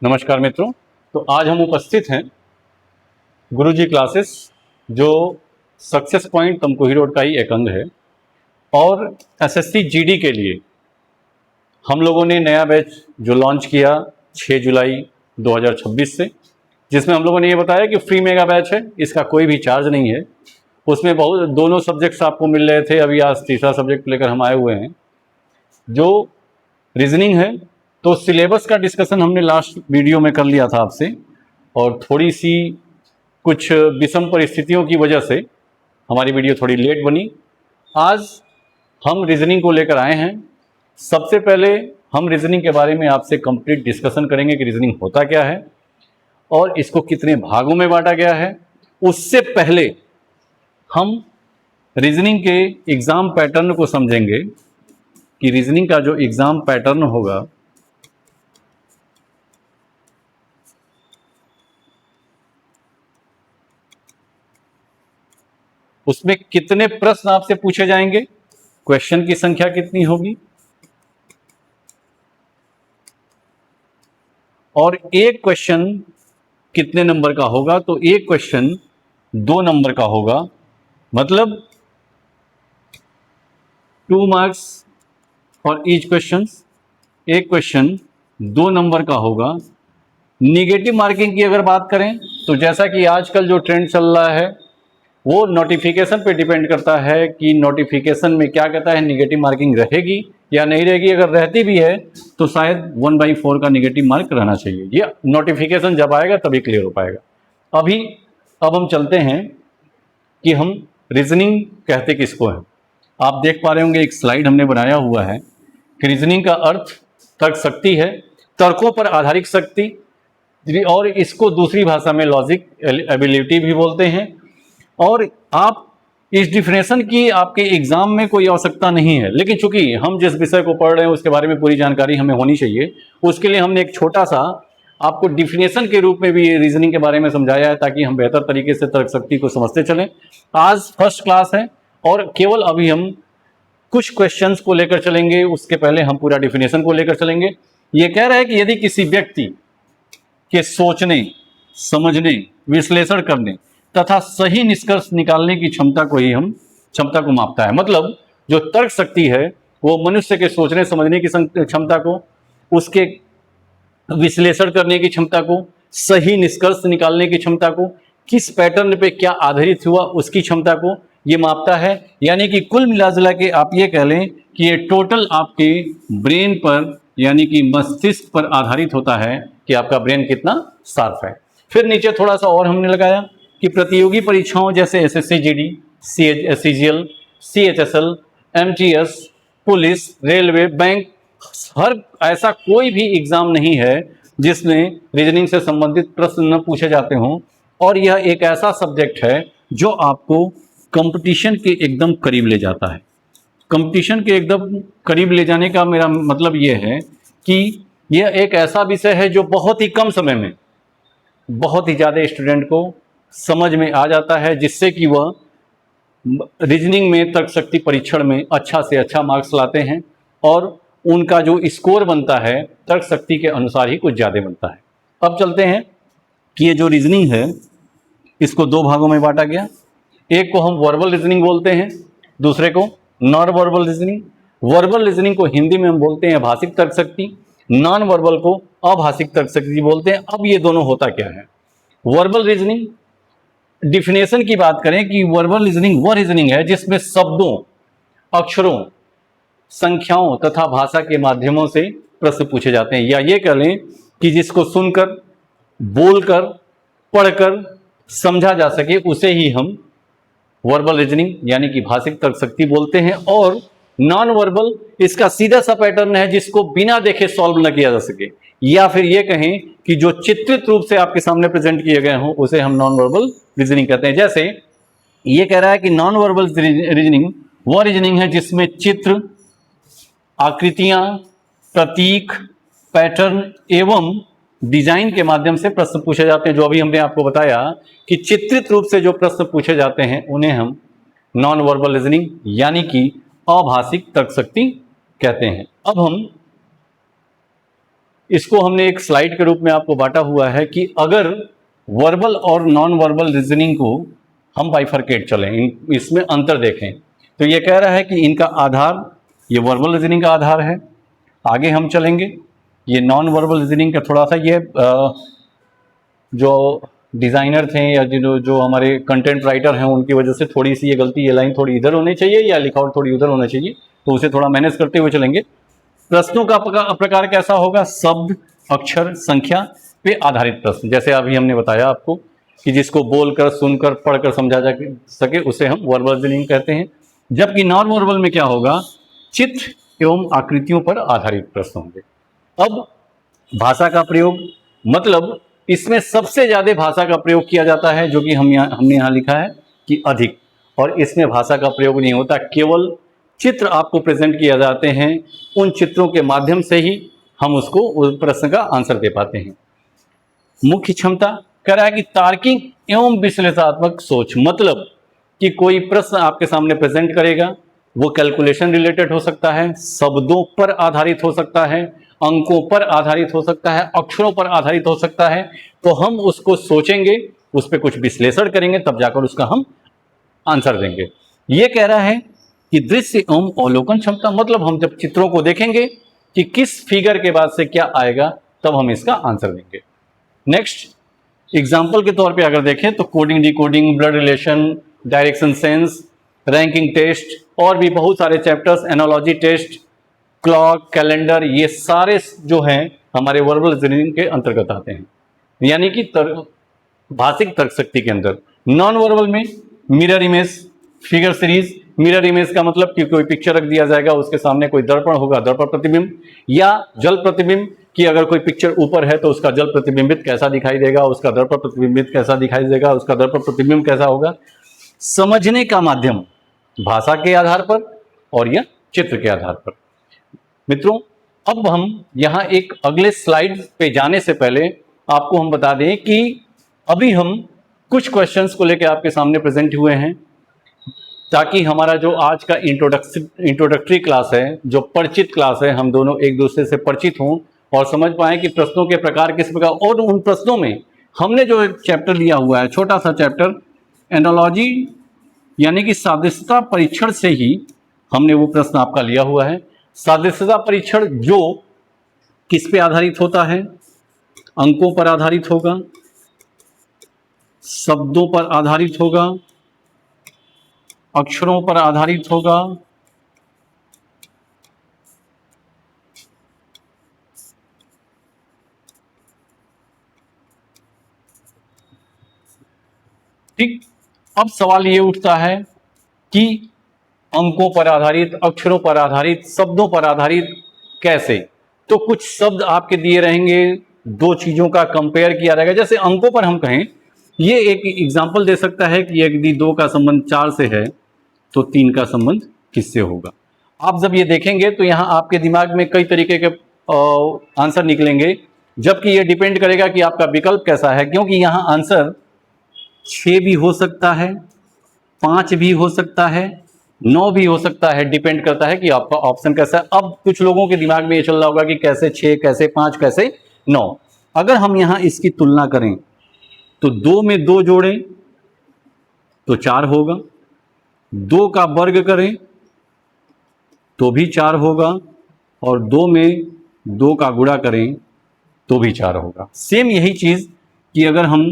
नमस्कार मित्रों। तो आज हम उपस्थित हैं गुरुजी क्लासेस, जो सक्सेस पॉइंट तमकुही रोड का ही एक अंग है। और एसएससी जीडी के लिए हम लोगों ने नया बैच जो लॉन्च किया 6 जुलाई 2026 से, जिसमें हम लोगों ने ये बताया कि फ्री मेगा बैच है, इसका कोई भी चार्ज नहीं है। उसमें बहुत दोनों सब्जेक्ट्स आपको मिल रहे थे, अभी आज तीसरा सब्जेक्ट लेकर हम आए हुए हैं जो रीजनिंग है। तो सिलेबस का डिस्कशन हमने लास्ट वीडियो में कर लिया था आपसे, और थोड़ी सी कुछ विषम परिस्थितियों की वजह से हमारी वीडियो थोड़ी लेट बनी। आज हम रीजनिंग को लेकर आए हैं। सबसे पहले हम रीजनिंग के बारे में आपसे कंप्लीट डिस्कशन करेंगे कि रीजनिंग होता क्या है और इसको कितने भागों में बांटा गया है। उससे पहले हम रीजनिंग के एग्ज़ाम पैटर्न को समझेंगे कि रीजनिंग का जो एग्ज़ाम पैटर्न होगा उसमें कितने प्रश्न आपसे पूछे जाएंगे, क्वेश्चन की संख्या कितनी होगी, और एक क्वेश्चन कितने नंबर का होगा। तो एक क्वेश्चन 2 नंबर का होगा, मतलब 2 मार्क्स फॉर ईच क्वेश्चन। एक क्वेश्चन 2 नंबर का होगा। निगेटिव मार्किंग की अगर बात करें तो जैसा कि आजकल जो ट्रेंड चल रहा है वो नोटिफिकेशन पे डिपेंड करता है कि नोटिफिकेशन में क्या कहता है, निगेटिव मार्किंग रहेगी या नहीं रहेगी। अगर रहती भी है तो शायद 1/4 का निगेटिव मार्क रहना चाहिए। ये नोटिफिकेशन जब आएगा तभी क्लियर हो पाएगा। अब हम चलते हैं कि हम रीजनिंग कहते किसको है। आप देख पा रहे होंगे एक स्लाइड हमने बनाया हुआ है कि रीजनिंग का अर्थ तर्क शक्ति है, तर्कों पर आधारित शक्ति, और इसको दूसरी भाषा में लॉजिक एबिलिटी भी बोलते हैं। और आप इस डिफिनेशन की आपके एग्जाम में कोई आवश्यकता नहीं है, लेकिन चूंकि हम जिस विषय को पढ़ रहे हैं उसके बारे में पूरी जानकारी हमें होनी चाहिए, उसके लिए हमने एक छोटा सा आपको डिफिनेशन के रूप में भी रीजनिंग के बारे में समझाया है, ताकि हम बेहतर तरीके से तर्क शक्ति को समझते चलें। आज फर्स्ट क्लास है और केवल अभी हम कुछ क्वेश्चंस को लेकर चलेंगे, उसके पहले हम पूरा डिफिनेशन को लेकर चलेंगे। ये कह रहा है कि यदि किसी व्यक्ति के सोचने, समझने, विश्लेषण करने तथा सही निष्कर्ष निकालने की क्षमता को मापता है। मतलब जो तर्क शक्ति है वो मनुष्य के सोचने समझने की क्षमता को, उसके विश्लेषण करने की क्षमता को, सही निष्कर्ष निकालने की क्षमता को, किस पैटर्न पे क्या आधारित हुआ उसकी क्षमता को ये मापता है। यानी कि कुल मिला के आप ये कह लें कि ये टोटल आपके ब्रेन पर यानी कि मस्तिष्क पर आधारित होता है कि आपका ब्रेन कितना शार्प है। फिर नीचे थोड़ा सा और हमने लगाया कि प्रतियोगी परीक्षाओं जैसे SSC GD, CGL, CHSL, MTS, police, railway, bank, हर ऐसा कोई भी एग्जाम नहीं है जिसमें रीजनिंग से संबंधित प्रश्न न पूछे जाते हों। और यह एक ऐसा सब्जेक्ट है जो आपको कंपटीशन के एकदम करीब ले जाता है। कंपटीशन के एकदम करीब ले जाने का मेरा मतलब ये है कि यह एक ऐसा विषय है जो बहुत ही कम समय में बहुत ही ज़्यादा स्टूडेंट को समझ में आ जाता है, जिससे कि वह रीजनिंग में तर्क शक्ति परीक्षण में अच्छा से अच्छा मार्क्स लाते हैं और उनका जो स्कोर बनता है तर्क शक्ति के अनुसार ही कुछ ज़्यादा बनता है। अब चलते हैं कि ये जो रीजनिंग है इसको 2 भागों में बांटा गया। एक को हम वर्बल रीजनिंग बोलते हैं, दूसरे को non verbal reasoning. Verbal reasoning को हिंदी में हम बोलते हैं भाषिक तर्क शक्ति, नॉन वर्बल को अभाषिक तर्क शक्ति बोलते हैं। अब ये दोनों होता क्या है? वर्बल रीजनिंग डिफिनेशन की बात करें कि वर्बल रीजनिंग वह रीजनिंग है जिसमें शब्दों, अक्षरों, संख्याओं तथा भाषा के माध्यमों से प्रश्न पूछे जाते हैं, या ये कह लें कि जिसको सुनकर, बोलकर, पढ़कर समझा जा सके उसे ही हम वर्बल रीजनिंग यानी कि भाषिक तर्क शक्ति बोलते हैं। और नॉन वर्बल इसका सीधा सा पैटर्न है जिसको बिना देखे सॉल्व न किया जा सके, या फिर ये कहें कि जो चित्रित रूप से आपके सामने प्रेजेंट किए गए हों उसे हम नॉन वर्बल रीजनिंग कहते हैं। जैसे ये कह रहा है कि नॉन वर्बल रीजनिंग वह रीजनिंग है जिसमें चित्र, आकृतियां, प्रतीक, पैटर्न एवं डिजाइन के माध्यम से प्रश्न पूछे जाते हैं। जो अभी हमने आपको बताया कि चित्रित रूप से जो प्रश्न पूछे जाते हैं उन्हें हम नॉन वर्बल रीजनिंग यानी कि अभाषिक तर्क शक्ति कहते हैं। अब हम इसको हमने एक स्लाइड के रूप में आपको बांटा हुआ है कि अगर वर्बल और नॉन वर्बल रीजनिंग को हम बाइफरकेट चलें, इसमें अंतर देखें, तो ये कह रहा है कि इनका आधार, ये वर्बल रीजनिंग का आधार है। आगे हम चलेंगे, ये नॉन वर्बल रीजनिंग का थोड़ा सा ये जो डिज़ाइनर थे या जो हमारे कंटेंट राइटर हैं उनकी वजह से थोड़ी सी ये गलती, ये लाइन थोड़ी इधर होनी चाहिए या लिखावट थोड़ी उधर होना चाहिए, तो उसे थोड़ा मैनेज करते हुए चलेंगे। प्रश्नों का प्रकार कैसा होगा? शब्द, अक्षर, संख्या पे आधारित प्रश्न। जैसे अभी हमने बताया आपको कि जिसको बोलकर, सुनकर, पढ़कर समझा जा सके उसे हम वर्बल रीजनिंग कहते हैं। जबकि नॉन वर्बल में क्या होगा? चित्र एवं आकृतियों पर आधारित प्रश्न होंगे। अब भाषा का प्रयोग, मतलब इसमें सबसे ज्यादा भाषा का प्रयोग किया जाता है, जो कि हमने यहाँ लिखा है कि अधिक, और इसमें भाषा का प्रयोग नहीं होता, केवल चित्र आपको प्रेजेंट किए जाते हैं, उन चित्रों के माध्यम से ही हम उसको उस प्रश्न का आंसर दे पाते हैं। मुख्य क्षमता कह रहा है कि तार्किक एवं विश्लेषणात्मक सोच, मतलब कि कोई प्रश्न आपके सामने प्रेजेंट करेगा, वो कैलकुलेशन रिलेटेड हो सकता है, शब्दों पर आधारित हो सकता है, अंकों पर आधारित हो सकता है, अक्षरों पर आधारित हो सकता है, तो हम उसको सोचेंगे, उस पर कुछ विश्लेषण करेंगे, तब जाकर उसका हम आंसर देंगे। ये कह रहा है कि दृश्य एवं अवलोकन क्षमता, मतलब हम जब चित्रों को देखेंगे कि किस फिगर के बाद से क्या आएगा, तब हम इसका आंसर देंगे। नेक्स्ट एग्जाम्पल के तौर पे अगर देखें तो coding, decoding, blood relation, direction sense, ranking test और भी बहुत सारे chapters, analogy test, clock, calendar, ये सारे जो हैं हमारे वर्बल रीजनिंग के अंतर्गत आते हैं, यानी कि भाषिक तर्क शक्ति के अंदर। नॉन वर्बल में mirror image, figure series. Mirror image का मतलब कि कोई पिक्चर रख दिया जाएगा, उसके सामने कोई दर्पण होगा, दर्पण प्रतिबिंब, या जल प्रतिबिंब, कि अगर कोई पिक्चर ऊपर है तो उसका जल प्रतिबिंबित कैसा दिखाई देगा, उसका दर्पण प्रतिबिंबित कैसा दिखाई देगा, उसका दर्पण प्रतिबिंब कैसा होगा। समझने का माध्यम भाषा के आधार पर और या चित्र के आधार पर। मित्रों, अब हम यहाँ एक अगले स्लाइड पे जाने से पहले आपको हम बता दें कि अभी हम कुछ क्वेश्चंस को लेकर आपके सामने प्रेजेंट हुए हैं, ताकि हमारा जो आज का इंट्रोडक्टरी क्लास है, जो परिचित क्लास है, हम दोनों एक दूसरे से परिचित हों और समझ पाएं कि प्रश्नों के प्रकार किस प्रकार। और उन प्रश्नों में हमने जो एक चैप्टर लिया हुआ है, छोटा सा चैप्टर, एनालॉजी यानी कि सादृश्यता परीक्षण से ही हमने वो प्रश्न आपका लिया हुआ है। सादृश्यता परीक्षण जो किस पे आधारित होता है? अंकों पर आधारित होगा, शब्दों पर आधारित होगा, अक्षरों पर आधारित होगा, ठीक। अब सवाल ये उठता है कि अंकों पर आधारित, अक्षरों पर आधारित, शब्दों पर आधारित कैसे? तो कुछ शब्द आपके दिए रहेंगे, दो चीजों का कंपेयर किया रहेगा। जैसे अंकों पर हम कहें, ये एक एग्जांपल दे सकता है कि यदि 2 का संबंध 4 से है तो 3 का संबंध किससे होगा। आप जब ये देखेंगे तो यहाँ आपके दिमाग में कई तरीके के आंसर निकलेंगे, जबकि ये डिपेंड करेगा कि आपका विकल्प कैसा है, क्योंकि यहाँ आंसर 6 भी हो सकता है, 5 भी हो सकता है, 9 भी हो सकता है, डिपेंड करता है कि आपका ऑप्शन कैसा है। अब कुछ लोगों के दिमाग में ये चल रहा होगा कि कैसे 6, कैसे 5, कैसे 9। अगर हम यहाँ इसकी तुलना करें तो 2 में 2 जोड़ें तो 4 होगा, 2 का वर्ग करें तो भी 4 होगा, और 2 में 2 का गुणा करें तो भी 4 होगा। सेम यही चीज़ कि अगर हम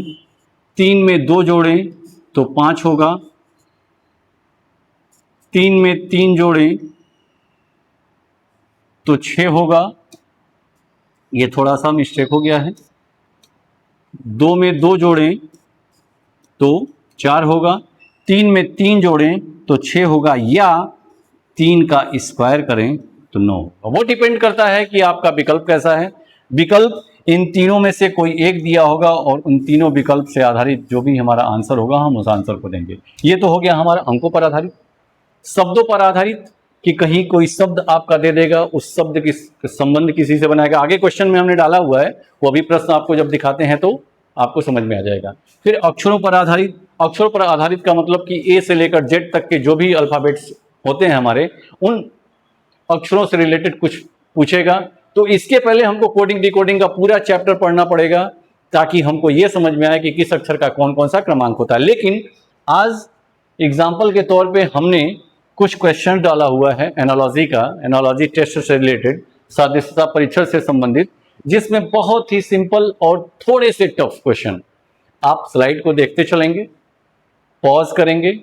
3 में 2 जोड़ें तो 5 होगा, 3 में 3 जोड़ें तो 6 होगा, ये थोड़ा सा मिस्टेक हो गया है। 2 में 2 जोड़ें तो 4 होगा, 3 में 3 जोड़ें तो 6 होगा, या 3 का स्क्वायर करें तो 9 होगा। वो डिपेंड करता है कि आपका विकल्प कैसा है। विकल्प इन तीनों में से कोई एक दिया होगा और उन तीनों विकल्प से आधारित जो भी हमारा आंसर होगा हम उस आंसर को देंगे। ये तो हो गया हमारा अंकों पर आधारित। शब्दों पर आधारित कि कहीं कोई शब्द आपका दे देगा, उस शब्द की संबंध किसी से बनाएगा। आगे क्वेश्चन में हमने डाला हुआ है, वो अभी प्रश्न आपको जब दिखाते हैं तो आपको समझ में आ जाएगा। फिर अक्षरों पर आधारित। अक्षरों पर आधारित का मतलब कि ए से लेकर जेड तक के जो भी अल्फाबेट्स होते हैं हमारे, उन अक्षरों से रिलेटेड कुछ पूछेगा तो इसके पहले हमको कोडिंग डिकोडिंग का पूरा चैप्टर पढ़ना पड़ेगा ताकि हमको ये समझ में आए कि किस अक्षर का कौन कौन सा क्रमांक होता है। लेकिन आज एग्जाम्पल के तौर पे हमने कुछ क्वेश्चन डाला हुआ है एनालॉजी का, एनालॉजी टेस्ट से रिलेटेड, सादृश्यता परीक्षण से संबंधित, जिसमें बहुत ही सिंपल और थोड़े से टफ क्वेश्चन। आप स्लाइड को देखते चलेंगे, पॉज करेंगे,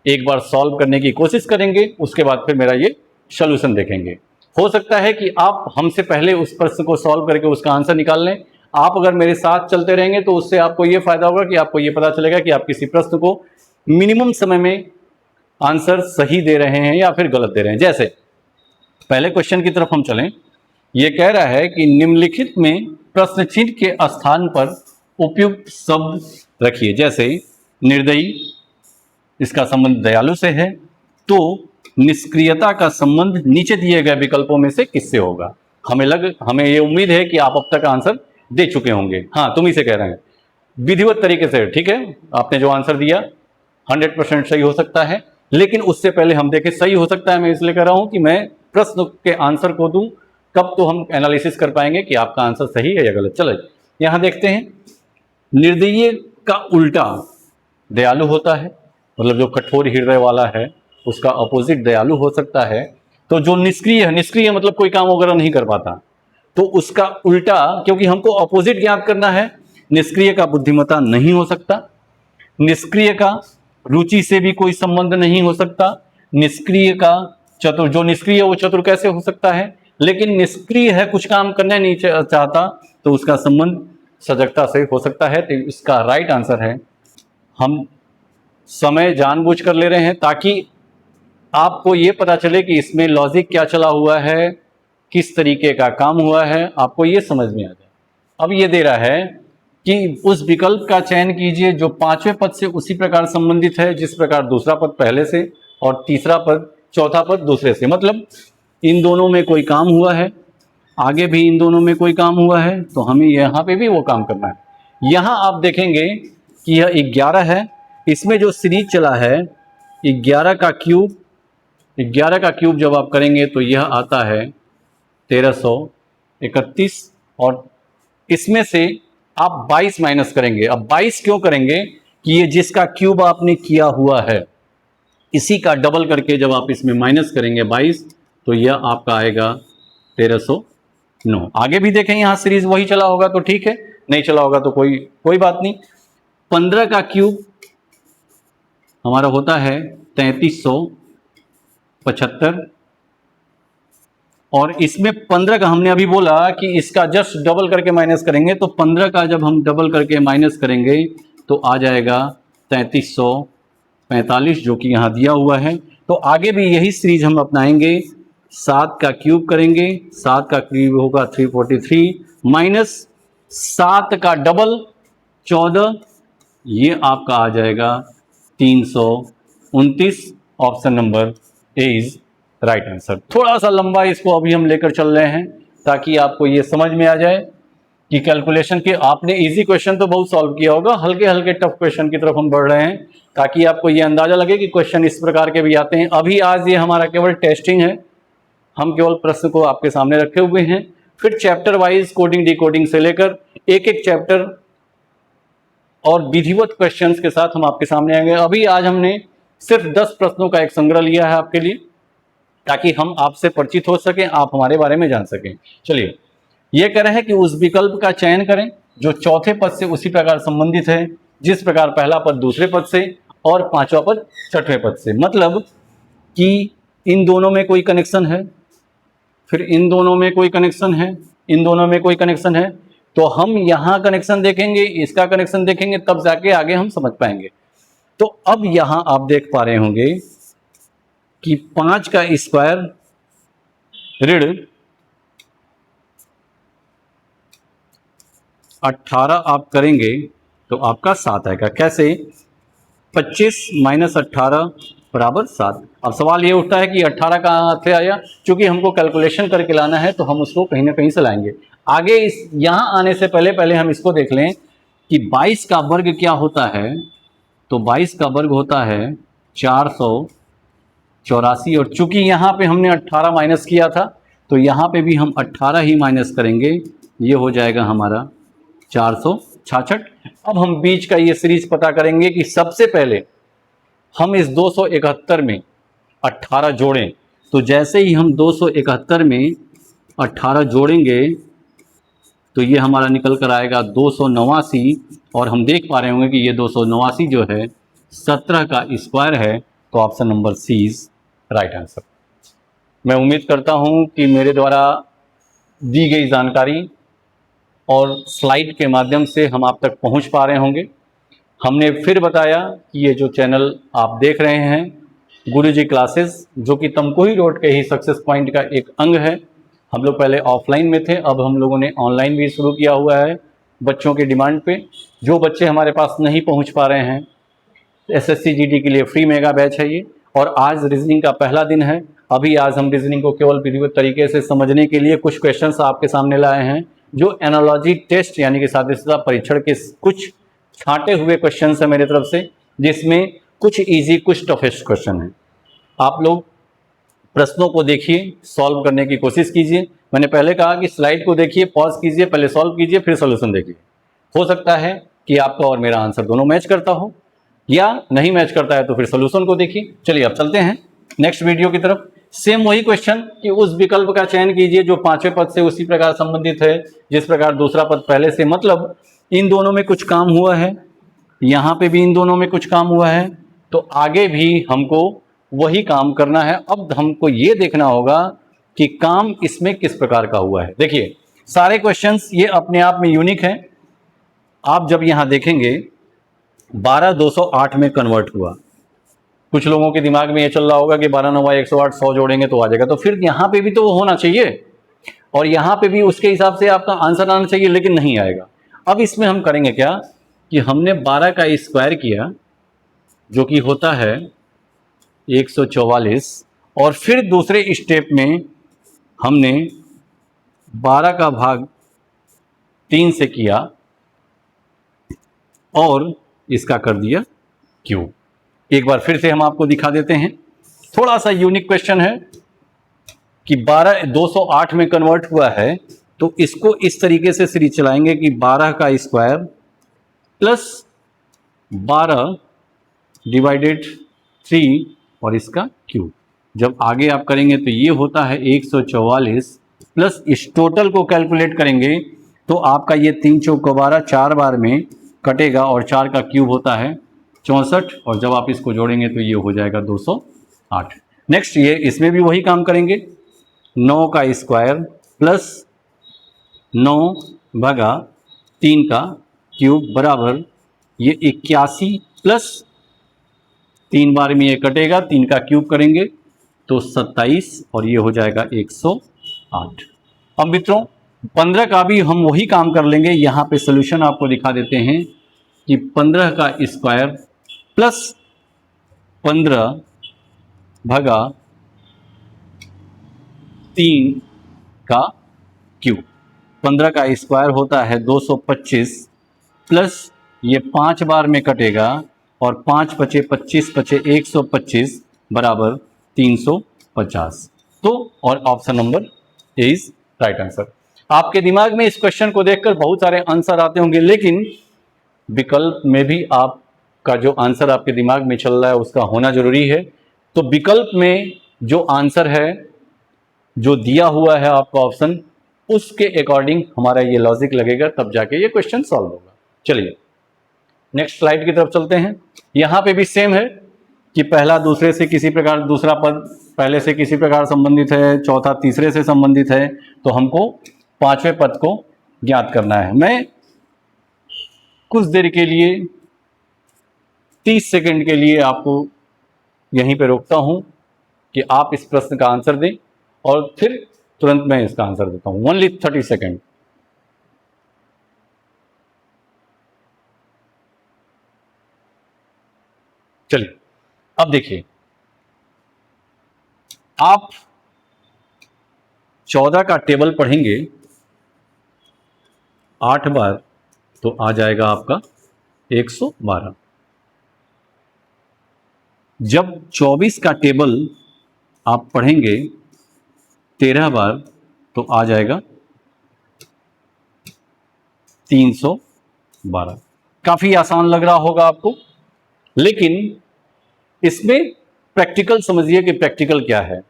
एक बार सॉल्व करने की कोशिश करेंगे, उसके बाद फिर मेरा ये सॉल्यूशन देखेंगे। हो सकता है कि आप हमसे पहले उस प्रश्न को सॉल्व करके उसका आंसर निकाल लें। आप अगर मेरे साथ चलते रहेंगे तो उससे आपको ये फायदा होगा कि आपको ये पता चलेगा कि आप किसी प्रश्न को मिनिमम समय में आंसर सही दे रहे हैं या फिर गलत दे रहे हैं। जैसे पहले क्वेश्चन की तरफ हम चलें। ये कह रहा है कि निम्नलिखित में प्रश्न चिन्ह के स्थान पर उपयुक्त शब्द रखिए। जैसे निर्दयी, इसका संबंध दयालु से है, तो निष्क्रियता का संबंध नीचे दिए गए विकल्पों में से किससे होगा। हमें ये उम्मीद है कि आप अब तक आंसर दे चुके होंगे। हाँ, तुम ही से कह रहे हैं विधिवत तरीके से। ठीक है, आपने जो आंसर दिया 100% सही हो सकता है, लेकिन उससे पहले हम देखें सही हो सकता है। मैं इसलिए कह रहा हूं कि मैं प्रश्न के आंसर को दूं, तब तो हम एनालिसिस कर पाएंगे कि आपका आंसर सही है या गलत। चलो यहां देखते हैं। निर्दयी का उल्टा दयालु होता है, मतलब जो कठोर हृदय वाला है उसका अपोजिट दयालु हो सकता है। तो जो निष्क्रिय है, निष्क्रिय मतलब कोई काम वगैरह नहीं कर पाता, तो उसका उल्टा, क्योंकि हमको अपोजिट ज्ञात करना है, निष्क्रिय का बुद्धिमत्ता नहीं हो सकता, निष्क्रिय का रुचि से भी कोई संबंध नहीं हो सकता, निष्क्रिय का चतुर, जो निष्क्रिय वो चतुर कैसे हो सकता है। लेकिन निष्क्रिय है, कुछ काम करना नहीं चाहता, तो उसका संबंध सजगता से हो सकता है। तो इसका राइट आंसर है, हम समय जानबूझ कर ले रहे हैं ताकि आपको ये पता चले कि इसमें लॉजिक क्या चला हुआ है, किस तरीके का काम हुआ है, आपको ये समझ में आ जाए। अब ये दे रहा है कि उस विकल्प का चयन कीजिए जो पांचवें पद से उसी प्रकार संबंधित है जिस प्रकार दूसरा पद पहले से और तीसरा पद चौथा पद दूसरे से। मतलब इन दोनों में कोई काम हुआ है, आगे भी इन दोनों में कोई काम हुआ है, तो हमें यहाँ पे भी वो काम करना है। यहाँ आप देखेंगे कि यह 11 है, इसमें जो सीरीज चला है 11 का क्यूब, 11 का क्यूब जब आप करेंगे तो यह आता है 1331, और इसमें से आप 22 माइनस करेंगे। अब 22 क्यों करेंगे कि ये जिसका क्यूब आपने किया हुआ है इसी का डबल करके जब आप इसमें माइनस करेंगे 22, तो यह आपका आएगा 1309। आगे भी देखें यहाँ सीरीज वही चला होगा तो ठीक है, नहीं चला होगा तो कोई बात नहीं। 15 का क्यूब हमारा होता है 3375, और इसमें 15 का हमने अभी बोला कि इसका जस्ट डबल करके माइनस करेंगे, तो 15 का जब हम डबल करके माइनस करेंगे तो आ जाएगा 3345, जो कि यहाँ दिया हुआ है। तो आगे भी यही सीरीज हम अपनाएंगे। 7 का क्यूब करेंगे, 7 का क्यूब होगा 343, माइनस 7 का डबल 14, ये आपका आ जाएगा 329। Option number A is right answer. थोड़ा सा लंबा इसको अभी हम लेकर चल रहे हैं ताकि आपको ये समझ में आ जाए कि कैलकुलेशन के, आपने इजी क्वेश्चन तो बहुत सॉल्व किया होगा, हल्के हल्के टफ क्वेश्चन की तरफ हम बढ़ रहे हैं ताकि आपको ये अंदाजा लगे कि क्वेश्चन इस प्रकार के भी आते हैं। अभी आज ये हमारा केवल टेस्टिंग है, हम केवल प्रश्न को आपके सामने रखे हुए हैं। फिर चैप्टर वाइज कोडिंग डिकोडिंग से लेकर एक एक चैप्टर और विधिवत क्वेश्चंस के साथ हम आपके सामने आएंगे। अभी आज हमने सिर्फ 10 प्रश्नों का एक संग्रह लिया है आपके लिए, ताकि हम आपसे परिचित हो सकें, आप हमारे बारे में जान सकें। चलिए, यह कह रहे हैं कि उस विकल्प का चयन करें जो चौथे पद से उसी प्रकार संबंधित है जिस प्रकार पहला पद दूसरे पद से और पांचवा पद छठवें पद से। मतलब कि इन दोनों में कोई कनेक्शन है, फिर इन दोनों में कोई कनेक्शन है, इन दोनों में कोई कनेक्शन है, तो हम यहाँ कनेक्शन देखेंगे, इसका कनेक्शन देखेंगे, तब जाके आगे हम समझ पाएंगे। तो अब यहाँ आप देख पा रहे होंगे कि 5 का स्क्वायर ऋण 18 आप करेंगे तो आपका 7 आएगा। कैसे? 25 माइनस 18 बराबर 7। अब सवाल ये उठता है कि 18 कहाँ से आया? चूंकि हमको कैलकुलेशन करके लाना है तो हम उसको कहीं ना कहीं से लाएंगे। आगे इस यहाँ आने से पहले हम इसको देख लें कि 22 का वर्ग क्या होता है। तो 22 का वर्ग होता है 484, और चूंकि यहाँ पे हमने 18 माइनस किया था तो यहाँ पे भी हम 18 ही माइनस करेंगे, ये हो जाएगा हमारा 466। अब हम बीच का ये सीरीज पता करेंगे कि सबसे पहले हम इस 271 में 18 जोड़ें। तो जैसे ही हम 271 में 18 जोड़ेंगे तो ये हमारा निकल कर आएगा 289, और हम देख पा रहे होंगे कि ये 289 जो है 17 का स्क्वायर है। तो option number C is right answer. मैं उम्मीद करता हूँ कि मेरे द्वारा दी गई जानकारी और स्लाइड के माध्यम से हम आप तक पहुँच पा रहे होंगे। हमने फिर बताया कि ये जो चैनल आप देख रहे हैं गुरुजी क्लासेस, जो कि तमकुही रोड के ही सक्सेस पॉइंट का एक अंग है। हम लोग पहले ऑफलाइन में थे, अब हम लोगों ने ऑनलाइन भी शुरू किया हुआ है बच्चों के डिमांड पे। जो बच्चे हमारे पास नहीं पहुंच पा रहे हैं, एसएससी जीडी के लिए फ्री मेगा बैच है ये। और आज रीजनिंग का पहला दिन है। अभी आज हम रीजनिंग को केवल विधिवत तरीके से समझने के लिए कुछ क्वेश्चंस आपके सामने लाए हैं, जो एनालॉजी टेस्ट यानी कि सादृश्यता परीक्षण के कुछ छांटे हुए क्वेश्चन है मेरे तरफ से, जिसमें कुछ इजी कुछ टफेस्ट क्वेश्चन है। आप लोग प्रश्नों को देखिए, सॉल्व करने की कोशिश कीजिए। मैंने पहले कहा कि स्लाइड को देखिए, पॉज कीजिए, पहले सॉल्व कीजिए, फिर सोल्यूशन देखिए। हो सकता है कि आपका और मेरा आंसर दोनों मैच करता हो, या नहीं मैच करता है तो फिर सोल्यूशन को देखिए। चलिए अब चलते हैं नेक्स्ट वीडियो की तरफ। सेम वही क्वेश्चन कि उस विकल्प का चयन कीजिए जो पांचवें पद से उसी प्रकार संबंधित है जिस प्रकार दूसरा पद पहले से। मतलब इन दोनों में कुछ काम हुआ है, यहाँ पे भी इन दोनों में कुछ काम हुआ है, तो आगे भी हमको वही काम करना है। अब हमको ये देखना होगा कि काम इसमें किस प्रकार का हुआ है। देखिए सारे क्वेश्चंस ये अपने आप में यूनिक हैं। आप जब यहाँ देखेंगे 12,208 में कन्वर्ट हुआ, कुछ लोगों के दिमाग में ये चल रहा होगा कि 12 9 108 100 जोड़ेंगे तो आ जाएगा, तो फिर यहाँ पे भी तो होना चाहिए और यहाँ पे भी उसके हिसाब से आपका आंसर आना चाहिए, लेकिन नहीं आएगा। अब इसमें हम करेंगे क्या कि हमने 12 का स्क्वायर किया जो कि होता है 144, और फिर दूसरे स्टेप में हमने 12 का भाग 3 से किया और इसका कर दिया क्यूब। एक बार फिर से हम आपको दिखा देते हैं, थोड़ा सा यूनिक क्वेश्चन है कि 12 208 में कन्वर्ट हुआ है, तो इसको इस तरीके से सीरीज चलाएंगे कि 12 का स्क्वायर प्लस 12 डिवाइडेड 3 और इसका क्यूब। जब आगे आप करेंगे तो ये होता है 144 प्लस इस टोटल को कैलकुलेट करेंगे तो आपका ये 3 चौक 12 4 बार में कटेगा और 4 का क्यूब होता है 64, और जब आप इसको जोड़ेंगे तो ये हो जाएगा 208। नेक्स्ट ये इसमें भी वही काम करेंगे, 9 का स्क्वायर प्लस 9 भगा 3 का क्यूब बराबर ये 81 प्लस 3 बार में ये कटेगा, 3 का क्यूब करेंगे तो 27 और ये हो जाएगा 108। अब मित्रों 15 का भी हम वही काम कर लेंगे। यहाँ पे सोल्यूशन आपको दिखा देते हैं कि 15 का स्क्वायर प्लस 15 भगा 3 का क्यूब। 15 का स्क्वायर होता है 225 प्लस ये 5 बार में कटेगा और 5 पचे 25 पचे 125 बराबर 350। तो और option number A is right answer. आपके दिमाग में इस क्वेश्चन को देखकर बहुत सारे आंसर आते होंगे, लेकिन विकल्प में भी आपका जो आंसर आपके दिमाग में चल रहा है उसका होना जरूरी है। तो विकल्प में जो आंसर है जो दिया हुआ है आपका ऑप्शन, उसके अकॉर्डिंग हमारा ये लॉजिक लगेगा, तब जाके ये क्वेश्चन सॉल्व होगा। चलिए नेक्स्ट स्लाइड की तरफ चलते हैं। यहाँ पे भी सेम है कि पहला दूसरे से किसी प्रकार, दूसरा पद पहले से किसी प्रकार संबंधित है, चौथा तीसरे से संबंधित है, तो हमको पांचवें पद को ज्ञात करना है। मैं कुछ देर के लिए 30 सेकंड के लिए आपको यहीं पे रोकता हूं कि आप इस प्रश्न का आंसर दें और फिर तुरंत मैं इसका आंसर देता हूं। Only 30 second. चलिए अब देखिए, आप 14 का टेबल पढ़ेंगे 8 बार तो आ जाएगा आपका 112। जब 24 का टेबल आप पढ़ेंगे 13 बार तो आ जाएगा 312। काफ़ी आसान लग रहा होगा आपको, लेकिन इसमें प्रैक्टिकल समझिए कि प्रैक्टिकल क्या है।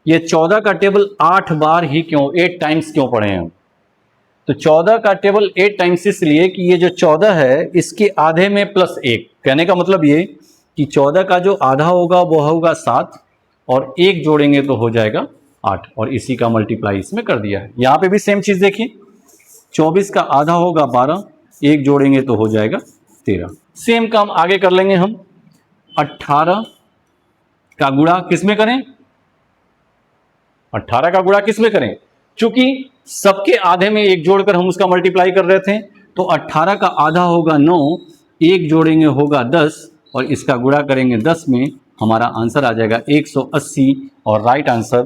ये 14 का टेबल 8 बार ही क्यों, 8 टाइम्स क्यों पढ़े हैं? तो 14 का टेबल 8 टाइम्स इसलिए कि ये जो 14 है इसके आधे में प्लस 1, कहने का मतलब ये कि 14 का जो आधा होगा वो होगा 7 और 1 जोड़ेंगे तो हो जाएगा 8, और इसी का मल्टीप्लाई इसमें कर दिया है। यहाँ पे भी सेम चीज़ देखिए, 24 का आधा होगा 12, 1 जोड़ेंगे तो हो जाएगा 13। सेम काम आगे कर लेंगे हम। 18 का गुणा किसमें करें? 18 का गुणा किसमें करें? चूंकि सबके आधे में 1 जोड़कर हम उसका मल्टीप्लाई कर रहे थे, तो 18 का आधा होगा 9, 1 जोड़ेंगे होगा 10 और इसका गुणा करेंगे 10 में, हमारा आंसर आ जाएगा 180 और राइट आंसर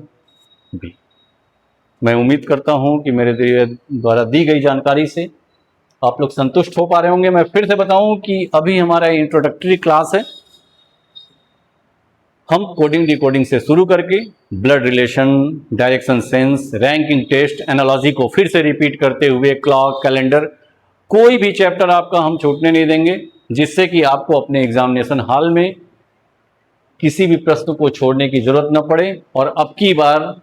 बी। मैं उम्मीद करता हूं कि मेरे द्वारा दी गई जानकारी से आप लोग संतुष्ट हो पा रहे होंगे। मैं फिर से बताऊं कि अभी हमारा इंट्रोडक्टरी क्लास है। हम कोडिंग डिकोडिंग से शुरू करके blood relation, direction sense, ranking test, analogy को फिर से रिपीट करते हुए क्लॉक, कैलेंडर, कोई भी चैप्टर आपका हम छूटने नहीं देंगे, जिससे कि आपको अपने एग्जामिनेशन हॉल में किसी भी प्रश्न को छोड़ने की जरूरत न पड़े और अब की बार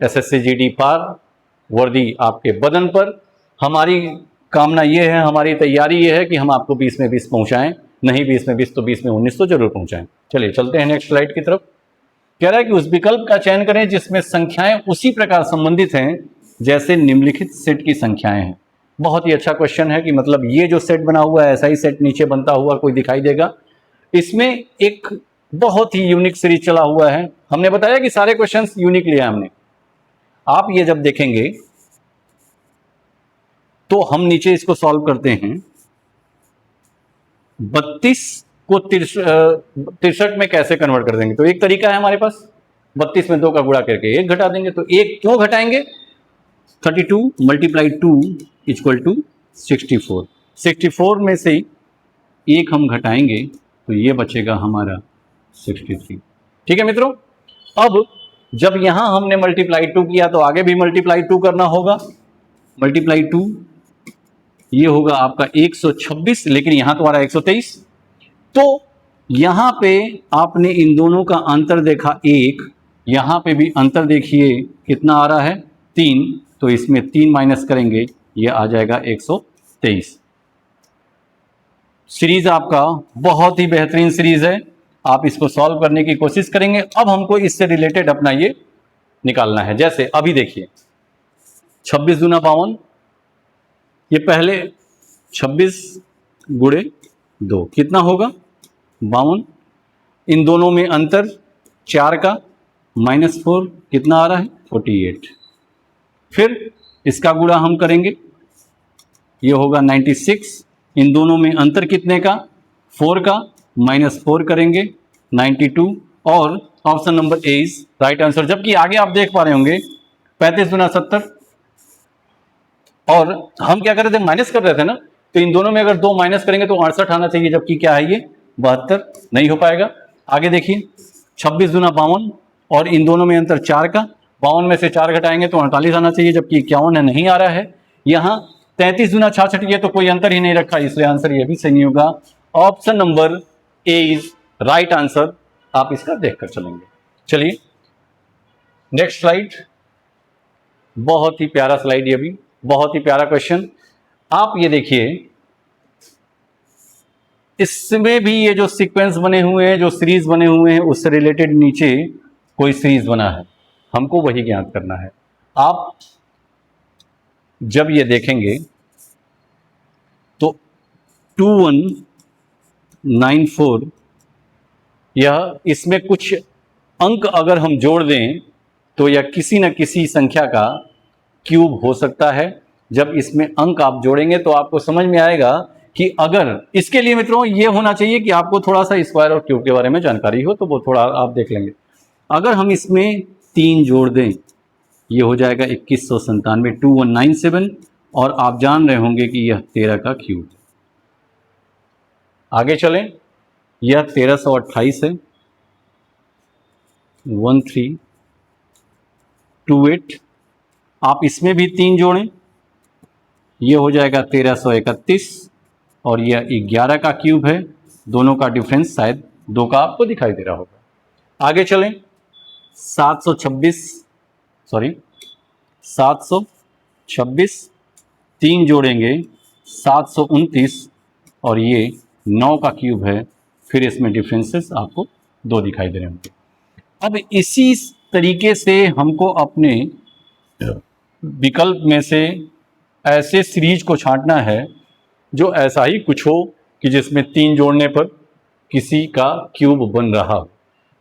एसएससी जीडी पार वर्दी आपके बदन पर। हमारी कामना ये है, हमारी तैयारी ये है कि हम आपको 20 में 20 पहुंचाएं, नहीं 20 में 20 तो 20 में 19 तो जरूर पहुंचाएं। चलिए चलते हैं नेक्स्ट स्लाइड की तरफ। कह रहा है कि उस विकल्प का चयन करें जिसमें संख्याएं उसी प्रकार संबंधित हैं जैसे निम्नलिखित सेट की संख्याएं हैं। बहुत ही अच्छा क्वेश्चन है कि मतलब ये जो सेट बना हुआ है ऐसा ही सेट नीचे बनता हुआ कोई दिखाई देगा। इसमें एक बहुत ही यूनिक सीरीज चला हुआ है। हमने बताया कि सारे क्वेश्चंस यूनिक लिया हमने। आप ये जब देखेंगे तो हम नीचे इसको सॉल्व करते हैं। 32 को 63 में कैसे कन्वर्ट कर देंगे? तो एक तरीका है हमारे पास, 32 में 2 का गुणा करके 1 घटा देंगे। तो 1 क्यों घटाएंगे? 32 मल्टीप्लाई 2 इक्वल टू 64। 64 में से 1 हम घटाएंगे तो ये बचेगा हमारा 63। ठीक है मित्रों, अब जब यहां हमने मल्टीप्लाई 2 किया तो आगे भी मल्टीप्लाई 2 करना होगा। मल्टीप्लाई 2 ये होगा आपका 126, लेकिन यहां तो आ रहा है 123। तो यहां पे आपने इन दोनों का अंतर देखा 1, यहां पे भी अंतर देखिए कितना आ रहा है 3, तो इसमें 3 माइनस करेंगे ये आ जाएगा 123। सीरीज आपका बहुत ही बेहतरीन सीरीज है, आप इसको सॉल्व करने की कोशिश करेंगे। अब हमको इससे रिलेटेड अपना ये निकालना है। जैसे अभी देखिए 26 दूना 52, ये पहले 26 गुणे 2 कितना होगा 52। इन दोनों में अंतर 4 का, -4 कितना आ रहा है 48। फिर इसका गुणा हम करेंगे, ये होगा 96। इन दोनों में अंतर कितने का 4 का, -4 करेंगे 92 और option number A is right answer. जबकि आगे आप देख पा रहे होंगे 35 गुना 70, और हम क्या कर रहे थे माइनस कर रहे थे ना, तो इन दोनों में अगर 2 माइनस करेंगे तो 68 आना चाहिए, जबकि क्या है ये 72, नहीं हो पाएगा। आगे देखिए 26 दूना 52 और इन दोनों में अंतर 4 का, 52 में से 4 घटाएंगे तो 48 आना चाहिए, जबकि 51 है, नहीं आ रहा है। यहाँ 33 दूना 66, ये तो कोई अंतर ही नहीं रखा, इसलिए आंसर ये भी सही नहीं होगा। Option number A is right answer, आप इसका देखकर चलेंगे। चलिए नेक्स्ट स्लाइड, बहुत ही प्यारा स्लाइड, ये भी बहुत ही प्यारा क्वेश्चन। आप ये देखिए, इसमें भी ये जो सीक्वेंस बने हुए हैं, जो सीरीज बने हुए हैं, उससे रिलेटेड नीचे कोई सीरीज बना है, हमको वही ज्ञात करना है। आप जब ये देखेंगे तो 2194, यह इसमें कुछ अंक अगर हम जोड़ दें तो यह किसी न किसी संख्या का क्यूब हो सकता है। जब इसमें अंक आप जोड़ेंगे तो आपको समझ में आएगा कि अगर इसके लिए मित्रों ये होना चाहिए कि आपको थोड़ा सा स्क्वायर और क्यूब के बारे में जानकारी हो, तो वो थोड़ा आप देख लेंगे। अगर हम इसमें 3 जोड़ दें, ये हो जाएगा 2197, 2197, और आप जान रहे होंगे कि यह 13 का क्यूब। आगे चलें, यह 1328 है, 1328, आप इसमें भी 3 जोड़ें, ये हो जाएगा 1331 और यह 11 का क्यूब है। दोनों का डिफरेंस शायद 2 का आपको दिखाई दे रहा होगा। आगे चलें, 726 3 जोड़ेंगे 729 और ये 9 का क्यूब है। फिर इसमें डिफरेंसेस आपको 2 दिखाई दे रहे होंगे। अब इसी तरीके से हमको अपने विकल्प में से ऐसे सीरीज को छांटना है जो ऐसा ही कुछ हो कि जिसमें 3 जोड़ने पर किसी का क्यूब बन रहा हो।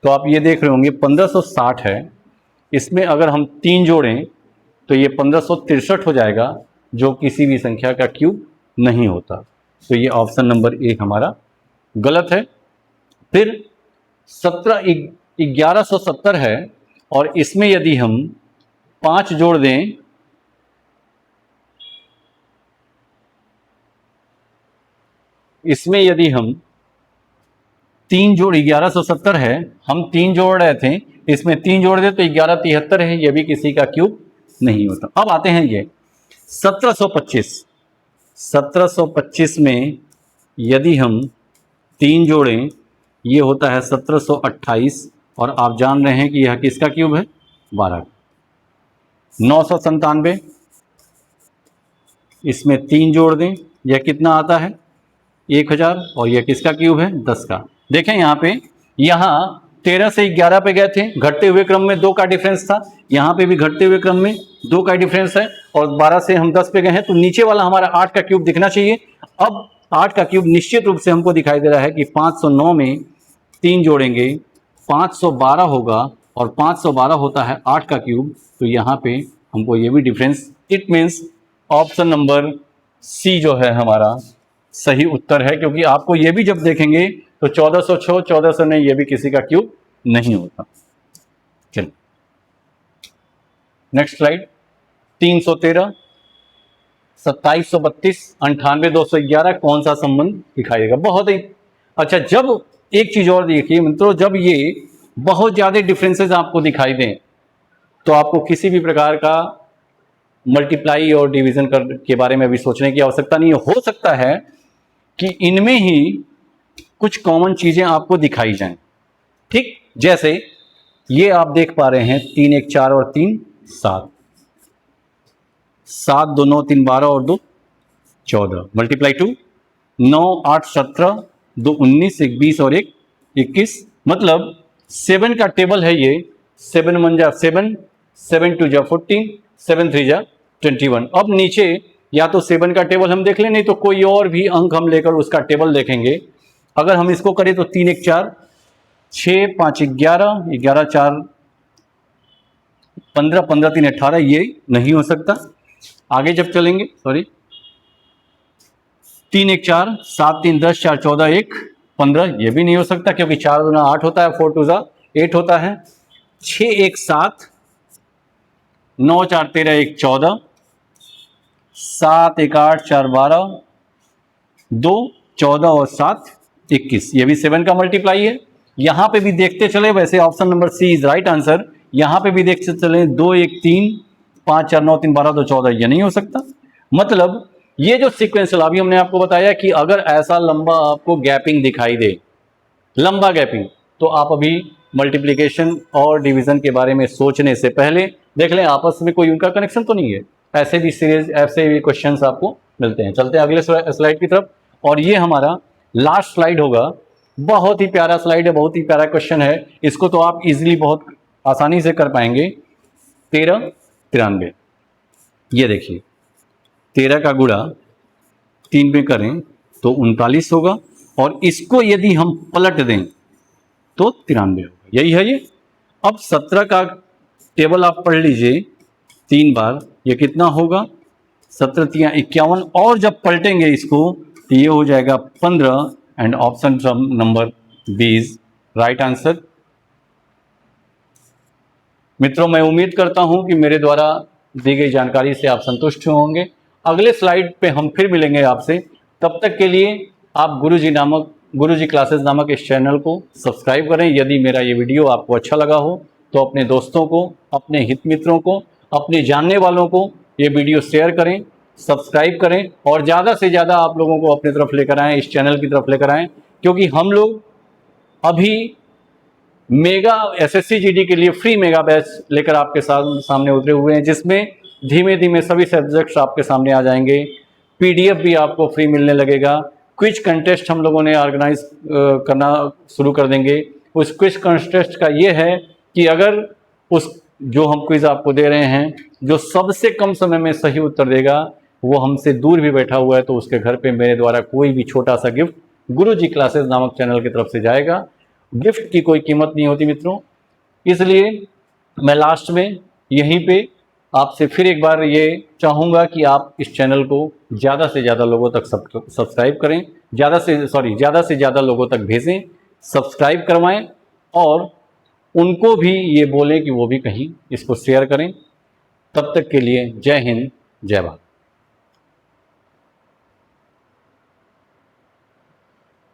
तो आप ये देख रहे होंगे 1560 है, इसमें अगर हम 3 जोड़ें तो ये 1563 हो जाएगा, जो किसी भी संख्या का क्यूब नहीं होता। तो ये ऑप्शन नंबर 1 हमारा गलत है। फिर 1170 है और इसमें यदि हम 5 जोड़ दें, इसमें यदि हम 3 जोड़ 1170 है, हम 3 जोड़ रहे थे, इसमें 3 जोड़ दे तो 1173 है, ये भी किसी का क्यूब नहीं होता। अब आते हैं ये 1725 में यदि हम 3 जोड़ें, ये होता है 1728 और आप जान रहे हैं कि यह किसका क्यूब है? 12। 997 इसमें 3 जोड़ दें, यह कितना आता है? 1000 और यह किसका क्यूब है? 10 का। देखें यहाँ पे, यहाँ 13 से 11 पे गए थे, घटते हुए क्रम में 2 का डिफरेंस था, यहाँ पे भी घटते हुए क्रम में 2 का डिफरेंस है और 12 से हम 10 पे गए हैं, तो नीचे वाला हमारा 8 का क्यूब दिखना चाहिए। अब 8 का क्यूब निश्चित रूप से हमको दिखाई दे रहा है कि 509 में 3 जोड़ेंगे 512 होगा और 512 होता है 8 का क्यूब। तो यहाँ पे हमको ये भी difference, it means option number C जो है हमारा सही उत्तर है, क्योंकि आपको ये भी जब देखेंगे तो 1406 1400 नहीं, ये भी किसी का क्यूब नहीं होता। चलिए नेक्स्ट स्लाइड, 313 2732 98 कौन सा संबंध दिखाइएगा? बहुत ही अच्छा। जब एक चीज और देखिए मित्रों, जब ये बहुत ज्यादा डिफरेंसेस आपको दिखाई दें तो आपको किसी भी प्रकार का मल्टीप्लाई और डिवीजन के बारे में अभी सोचने की आवश्यकता नहीं है। हो सकता है कि इनमें ही कुछ कॉमन चीजें आपको दिखाई जाएं, ठीक? जैसे ये आप देख पा रहे हैं 3 1 4 और 3 7, 7 2 9 3 12 और 2 14, मल्टीप्लाई 2 9 8 17 2 19 1 20 और 1 21, मतलब 7 का टेबल है ये। 7 1 जा 7, 7 2 जा 14, 7 3 जा 21। अब नीचे या तो 7 का टेबल हम देख लें, नहीं तो कोई और भी अंक हम लेकर उसका टेबल देखेंगे। अगर हम इसको करें तो 3 1 4, 6 5 11, 11 4 15, 15 3 18, ये नहीं हो सकता। आगे जब चलेंगे, 3 1 4, 7 3 10, 4 14 1 15, ये भी नहीं हो सकता, क्योंकि 4 दूना 8 होता है, 4 2 8 होता है। 6 1 7, 9 4 13 1 14, 7 1 8 4 12, 2 14 और 7 21, ये भी 7 का मल्टीप्लाई है। यहां पे भी देखते चले, वैसे option number C is right answer. यहां पे भी देखते चले 2 1 3 5 4 9 3 12 2 14, ये नहीं हो सकता। मतलब ये जो सीक्वेंस अभी हमने आपको बताया कि अगर ऐसा लंबा आपको गैपिंग दिखाई दे, लंबा गैपिंग, तो आप अभी मल्टीप्लिकेशन और डिवीजन के बारे में सोचने से पहले देख लें आपस में कोई उनका कनेक्शन तो नहीं है। ऐसे भी सीरीज, ऐसे भी क्वेश्चंस आपको मिलते हैं। चलते हैं अगले स्लाइड की तरफ, और ये हमारा लास्ट स्लाइड होगा। बहुत ही प्यारा स्लाइड है, बहुत ही प्यारा क्वेश्चन है। इसको तो आप इजीली बहुत आसानी से कर पाएंगे। 13 93, ये देखिए 13 का गुणा 3 में करें तो 39 होगा, और इसको यदि हम पलट दें तो 93 होगा। यही है ये। अब 17 का टेबल आप पढ़ लीजिए 3 बार, ये कितना होगा? 17 3 51, और जब पलटेंगे इसको तो ये हो जाएगा 15, and option number B is right answer. मित्रों, मैं उम्मीद करता हूं कि मेरे द्वारा दी गई जानकारी से आप संतुष्ट होंगे। अगले स्लाइड पे हम फिर मिलेंगे आपसे। तब तक के लिए आप गुरुजी क्लासेस नामक इस चैनल को सब्सक्राइब करें। यदि मेरा ये वीडियो आपको अच्छा लगा हो तो अपने दोस्तों को, अपने हित मित्रों को अपने जानने वालों को ये वीडियो शेयर करें, सब्सक्राइब करें और ज़्यादा से ज़्यादा आप लोगों को अपनी तरफ लेकर आएँ, इस चैनल की तरफ लेकर आएँ, क्योंकि हम लोग अभी मेगा एसएससी जीडी के लिए फ्री मेगा बैच लेकर आपके सामने उतरे हुए हैं, जिसमें धीमे धीमे सभी सब्जेक्ट्स आपके सामने आ जाएंगे। पीडीएफ भी आपको फ्री मिलने लगेगा। क्विज कंटेस्ट हम लोगों ने ऑर्गेनाइज करना शुरू कर देंगे। उस क्विज कंटेस्ट का ये है कि अगर उस जो हम क्विज आपको दे रहे हैं, जो सबसे कम समय में सही उत्तर देगा वो हमसे दूर भी बैठा हुआ है, तो उसके घर पे मेरे द्वारा कोई भी छोटा सा गिफ्ट गुरुजी क्लासेस नामक चैनल की तरफ से जाएगा। गिफ्ट की कोई कीमत नहीं होती मित्रों, इसलिए मैं लास्ट में यहीं पे आपसे फिर एक बार ये चाहूँगा कि आप इस चैनल को ज़्यादा से ज़्यादा लोगों तक सब्सक्राइब करें, ज़्यादा से ज़्यादा लोगों तक भेजें, सब्सक्राइब करवाएं और उनको भी ये बोलें कि वो भी कहीं इसको शेयर करें। तब तक के लिए जय हिंद, जय भारत।